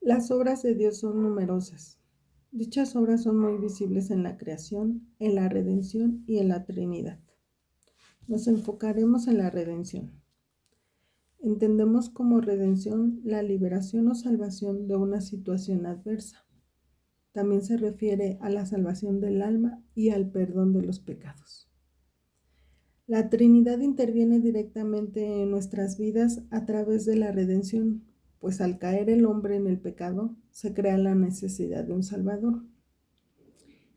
Las obras de Dios son numerosas. Dichas obras son muy visibles en la creación, en la redención y en la Trinidad. Nos enfocaremos en la redención. Entendemos como redención la liberación o salvación de una situación adversa. También se refiere a la salvación del alma y al perdón de los pecados. La Trinidad interviene directamente en nuestras vidas a través de la redención, pues al caer el hombre en el pecado, se crea la necesidad de un Salvador.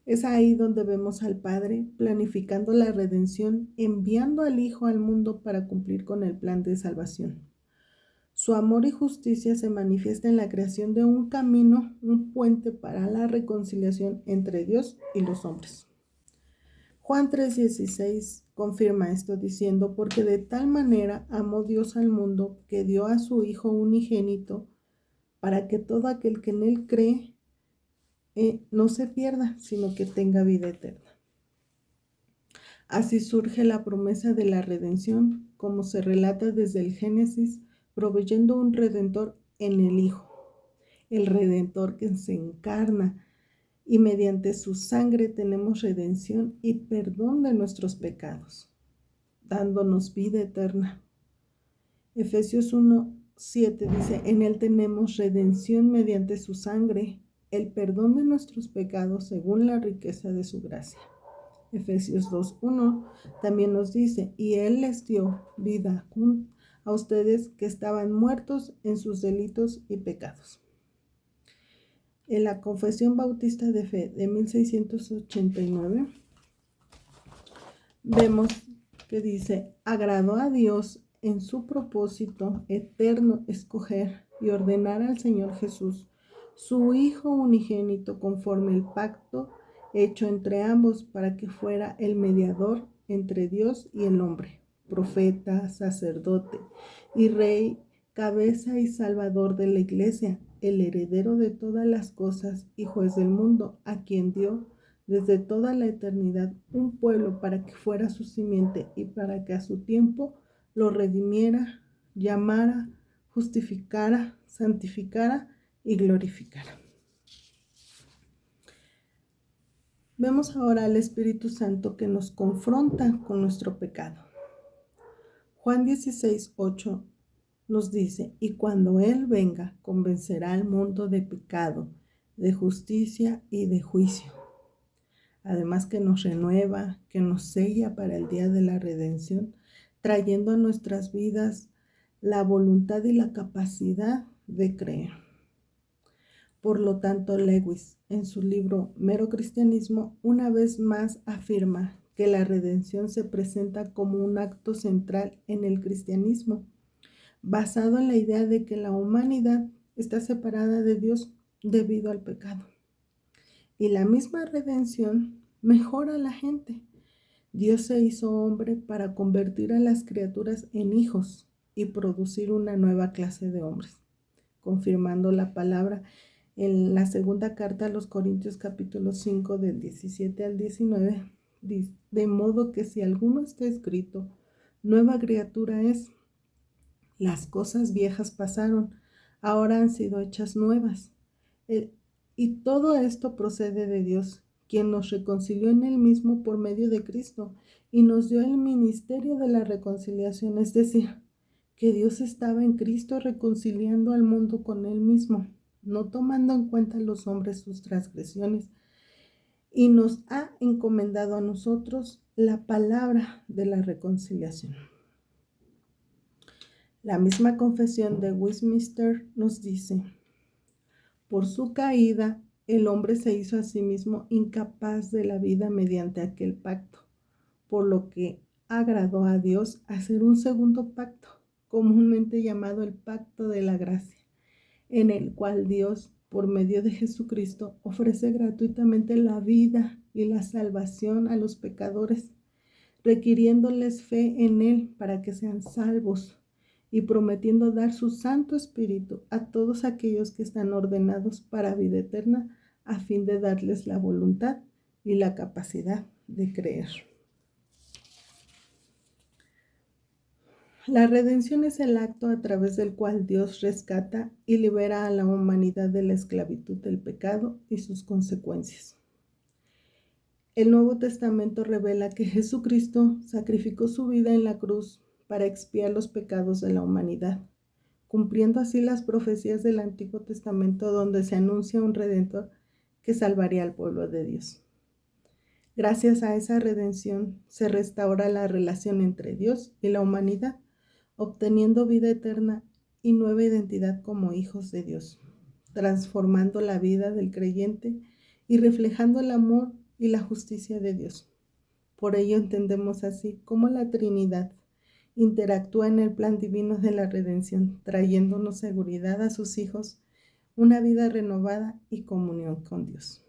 Es ahí donde vemos al Padre planificando la redención, enviando al Hijo al mundo para cumplir con el plan de salvación. Su amor y justicia se manifiesta en la creación de un camino, un puente para la reconciliación entre Dios y los hombres. Juan 3:16 confirma esto diciendo, porque de tal manera amó Dios al mundo que dio a su Hijo unigénito para que todo aquel que en él cree no se pierda, sino que tenga vida eterna. Así surge la promesa de la redención, como se relata desde el Génesis, proveyendo un redentor en el Hijo, el redentor que se encarna, y mediante su sangre tenemos redención y perdón de nuestros pecados, dándonos vida eterna. Efesios 1:7 dice, en él tenemos redención mediante su sangre, el perdón de nuestros pecados según la riqueza de su gracia. Efesios 2:1 también nos dice, y él les dio vida a ustedes que estaban muertos en sus delitos y pecados. En la Confesión Bautista de Fe de 1689 vemos que dice, agradó a Dios en su propósito eterno escoger y ordenar al Señor Jesús, su Hijo unigénito, conforme el pacto hecho entre ambos para que fuera el mediador entre Dios y el hombre, profeta, sacerdote y rey, cabeza y salvador de la iglesia, el heredero de todas las cosas y juez del mundo, a quien dio desde toda la eternidad un pueblo para que fuera su simiente y para que a su tiempo lo redimiera, llamara, justificara, santificara y glorificara. Vemos ahora al Espíritu Santo que nos confronta con nuestro pecado. Juan 16:8 nos dice, y cuando Él venga, convencerá al mundo de pecado, de justicia y de juicio. Además que nos renueva, que nos sella para el día de la redención, trayendo a nuestras vidas la voluntad y la capacidad de creer. Por lo tanto, Lewis, en su libro Mero Cristianismo, una vez más afirma que la redención se presenta como un acto central en el cristianismo, basado en la idea de que la humanidad está separada de Dios debido al pecado. Y la misma redención mejora a la gente. Dios se hizo hombre para convertir a las criaturas en hijos y producir una nueva clase de hombres, confirmando la palabra en la segunda carta a los Corintios capítulo 5 del 17 al 19, de modo que si alguno está escrito, nueva criatura es, las cosas viejas pasaron, ahora han sido hechas nuevas. Y todo esto procede de Dios, quien nos reconcilió en Él mismo por medio de Cristo y nos dio el ministerio de la reconciliación, es decir, que Dios estaba en Cristo reconciliando al mundo con Él mismo, no tomando en cuenta a los hombres sus transgresiones, y nos ha encomendado a nosotros la palabra de la reconciliación. La misma confesión de Westminster nos dice, por su caída, el hombre se hizo a sí mismo incapaz de la vida mediante aquel pacto, por lo que agradó a Dios hacer un segundo pacto, comúnmente llamado el pacto de la gracia, en el cual Dios, por medio de Jesucristo, ofrece gratuitamente la vida y la salvación a los pecadores, requiriéndoles fe en Él para que sean salvos y prometiendo dar su Santo Espíritu a todos aquellos que están ordenados para vida eterna, a fin de darles la voluntad y la capacidad de creer. La redención es el acto a través del cual Dios rescata y libera a la humanidad de la esclavitud del pecado y sus consecuencias. El Nuevo Testamento revela que Jesucristo sacrificó su vida en la cruz para expiar los pecados de la humanidad, cumpliendo así las profecías del Antiguo Testamento donde se anuncia un Redentor que salvaría al pueblo de Dios. Gracias a esa redención se restaura la relación entre Dios y la humanidad, obteniendo vida eterna y nueva identidad como hijos de Dios, transformando la vida del creyente y reflejando el amor y la justicia de Dios. Por ello entendemos así cómo la Trinidad interactúa en el plan divino de la redención, trayéndonos seguridad a sus hijos, una vida renovada y comunión con Dios.